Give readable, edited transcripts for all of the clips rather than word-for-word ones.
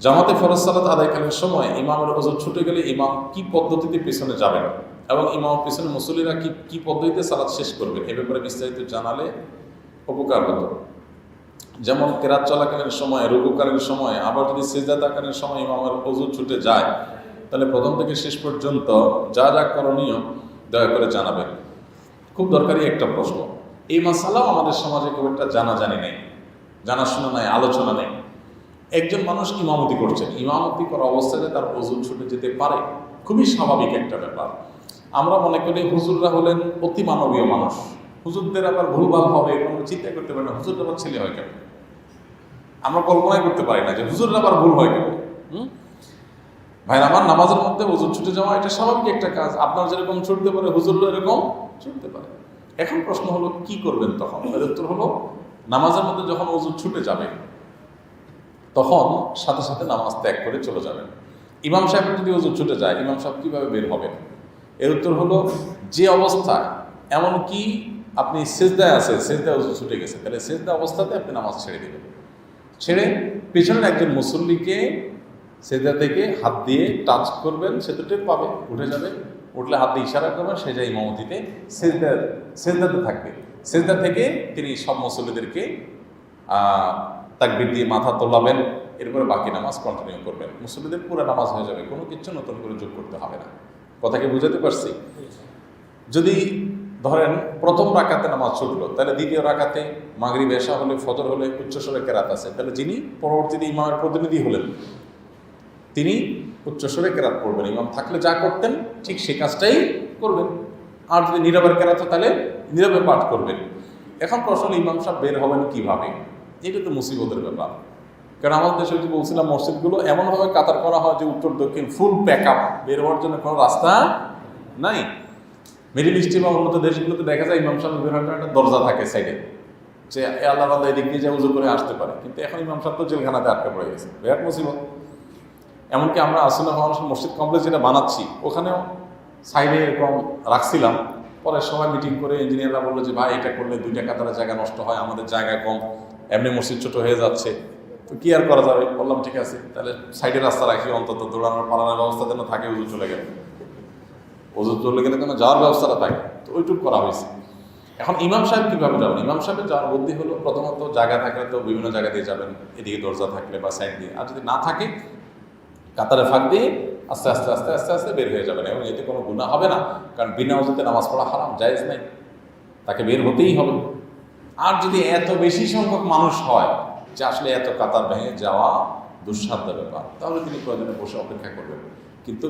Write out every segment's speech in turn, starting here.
জামাতে ফরজ সালাত আদায়কালীন সময় ইমামের ওযর ছুটে গেলে ইমাম কি পদ্ধতিতে পেছনে যাবেন এবং ইমামের পেছনে মুসল্লিরা কি পদ্ধতিতে সালাত শেষ করবেন এ ব্যাপারে বিস্তারিত জানালে উপকার হতো। যেমন কেরাত চলাকালীন সময়, রুকুকালীন সময়, আবার যদি সিজদাকালীন সময় ইমামের ওযর ছুটে যায় তাহলে প্রথম থেকে শেষ পর্যন্ত যা যা করণীয় দয়া করে জানাবেন। খুব দরকারি একটা প্রশ্ন। এই মাসালাও আমাদের সমাজে খুব একটা জানাজানি নেই, জানাশোনা নাই, আলোচনা নেই। একজন মানুষ ইমামতি করছেন, ইমামতি করা অবস্থায় তার ওযর ছুটে যেতে পারে, খুবই স্বাভাবিক একটা ব্যাপার। আমরা মনে করি হুজুররা হলেন অতি মানবীয় মানুষ, হুজুরদের আবার ভুলভাল হবে কোনো চিন্তা করতে পারি না, হুজুররা আবার ছেলে হয় কেন, আমরা কল্পনাই করতে পারি না যে হুজুররা আবার ভুল হয় কেন। ভাই আমার নামাজের মধ্যে ওযর ছুটে যাওয়া এটা স্বাভাবিক একটা কাজ, আপনার যেরকম ছুটতে পারে হুজুররা এরকম ছুটতে পারে। এখন প্রশ্ন হলো কি করবেন তখন? এর উত্তর হলো নামাজের মধ্যে যখন ওযর ছুটে যাবে তখন সাথে সাথে নামাজ ত্যাগ করে চলে যাবেন। ইমাম সাহেবের যদি ওযর ছুটে যায় ইমাম সাহেব কীভাবে বের হবেন? এর উত্তর হলো যে অবস্থায়, এমনকি আপনি সেজদায় আছেন, সেজদায় ওযর ছুটে গেছে, তাহলে সেজদা অবস্থাতে আপনি নামাজ ছেড়ে দেবেন। ছেড়ে পেছনের একজন মুসল্লিকে সেজদা থেকে হাত দিয়ে টাচ করবেন, সে তো টের পাবে, উঠে যাবে, উঠলে হাত দিয়ে ইশারা করবেন, সে যায় ইমামতিতে সেজদাতে থাকবে। সেজদা থেকে তিনি সব মুসল্লিদেরকে তাকবীর দিয়ে মাথা তোলাবেন, এরপরে বাকি নামাজ কন্টিনিউ করবেন। মুসল্লিদের পুরো নামাজ হয়ে যাবে, কোনো কিছু নতুন করে যোগ করতে হবে না। কথাকে বুঝাতে পারছি? যদি ধরেন প্রথম রাকাতে নামাজ ছুটলো, তাহলে দ্বিতীয় রাকাতে মাগরিব এশা হলে, ফজর হলে উচ্চস্বরে কেরাত আছে, তাহলে যিনি পরবর্তীতে ইমামের প্রতিনিধি হলেন তিনি উচ্চস্বরে কেরাত পড়বেন। ইমাম থাকলে যা করতেন ঠিক সে কাজটাই করবেন, আর যদি নীরবের কেরাত তাহলে নীরবে পাঠ করবেন। এখন প্রশ্ন ইমাম সাহেব বের হবেন কিভাবে? এটা তো মুসিবতের ব্যাপার। কারণ আমাদের দেশে যে বলছিলাম মসজিদগুলো এমনভাবে কাতার করা হয় যে উত্তর দক্ষিণ ফুল প্যাক আপ, বের হওয়ার জন্য কোনো রাস্তা নাই। মিডিল ইস্টে বা উন্নত দেশগুলোতে দেখা যায় ইমাম সাহেব বের হওয়ার জন্য একটা দরজা থাকে সাইডে, যে আল্লাহ আল্লাহ এদিক দিয়ে যে উজু করে আসতে পারে। কিন্তু এখন ইমাম সাহেব তো জেলখানাতে আটকে পড়ে গেছে, বিরাট মুসিবত। এমনকি আমরা আসলে মসজিদ কমপ্লেক্স যেটা বানাচ্ছি ওখানেও সাইডে এরকম রাখছিলাম, পরে সবাই মিটিং করে ইঞ্জিনিয়াররা বললো যে ভাই এটা করলে 2টা কাতারের জায়গা নষ্ট হয়, আমাদের জায়গা কম, এমনি মসজিদ ছোট হয়ে যাচ্ছে, তো কি আর করা যাবে। বললাম ঠিক আছে, তাহলে সাইডে রাস্তা রাখি, অন্তত দৌড়ানোর পালানোর ব্যবস্থা যেন থাকে, উজু চলে গেলে, উজু চলে গেলে যেন যাওয়ার ব্যবস্থাটা থাকে, তো ওইটুকু করা হয়েছে। এখন ইমাম সাহেব কীভাবে যাবেন? ইমাম সাহেবের যাওয়ার বুদ্ধি হলো প্রথমত জায়গা থাকলে তো বিভিন্ন জায়গা দিয়ে যাবেন, এদিকে দরজা থাকলে বা সাইড দিয়ে, আর যদি না থাকে কাতারে ফাঁক দিয়ে আস্তে আস্তে আস্তে আস্তে আস্তে বের হয়ে যাবেন, এবং এতে কোনো গুনাহ হবে না। কারণ বিনা ওযুতে নামাজ পড়া হারাম, জায়েজ নাই, তাকে বের হতেই হবে। আর যদি এত বেশি সংখ্যক মানুষ হয় যে আসলে এত কাতার ভেঙে যাওয়া দুঃসাধ্য ব্যাপার, তাহলে তিনি প্রয়োজনে বসে অপেক্ষা করবেন, কিন্তু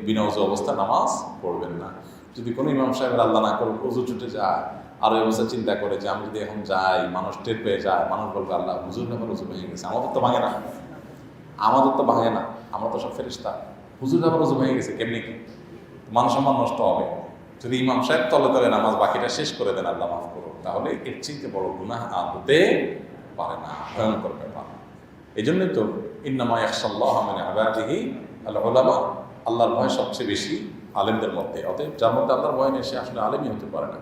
বিনা ওযু অবস্থা নামাজ পড়বেন না। যদি কোনো ইমাম সাহেবের আল্লাহ না করুক ওযু ছুটে যায়, আর ওই অবস্থা চিন্তা করে যে আমি যদি এখন যাই, মানুষ টের পেয়ে যায়, মানুষ বলবে আল্লাহ হুজুর ব্যাপার ওযু ভেঙে গেছে, আমাদের তো ভাঙে না, আমরা তো সব ফেরেশতা, হুজুর ব্যাপার ওযু ভেঙে গেছে, কেমনি কি মান সম্মান নষ্ট হবে। যদি ইমাম সাহেব তলে তলে নামাজ বাকিটা শেষ করে দেন, আল্লাহ মাফ করুন, তাহলে এর চেয়ে বড় গুনাহ আর হতে পারে না, ভয়ঙ্কর ব্যাপার। এই জন্যই তো ইন্নামা ইয়াখশাল্লাহা মিন ইবাদিহি আল উলামা, আল্লাহর ভয় সবচেয়ে বেশি আলেমদের মধ্যে। অতএব যার মধ্যে আল্লাহর ভয় নেই সে আসলে আলেমই হতে পারে না।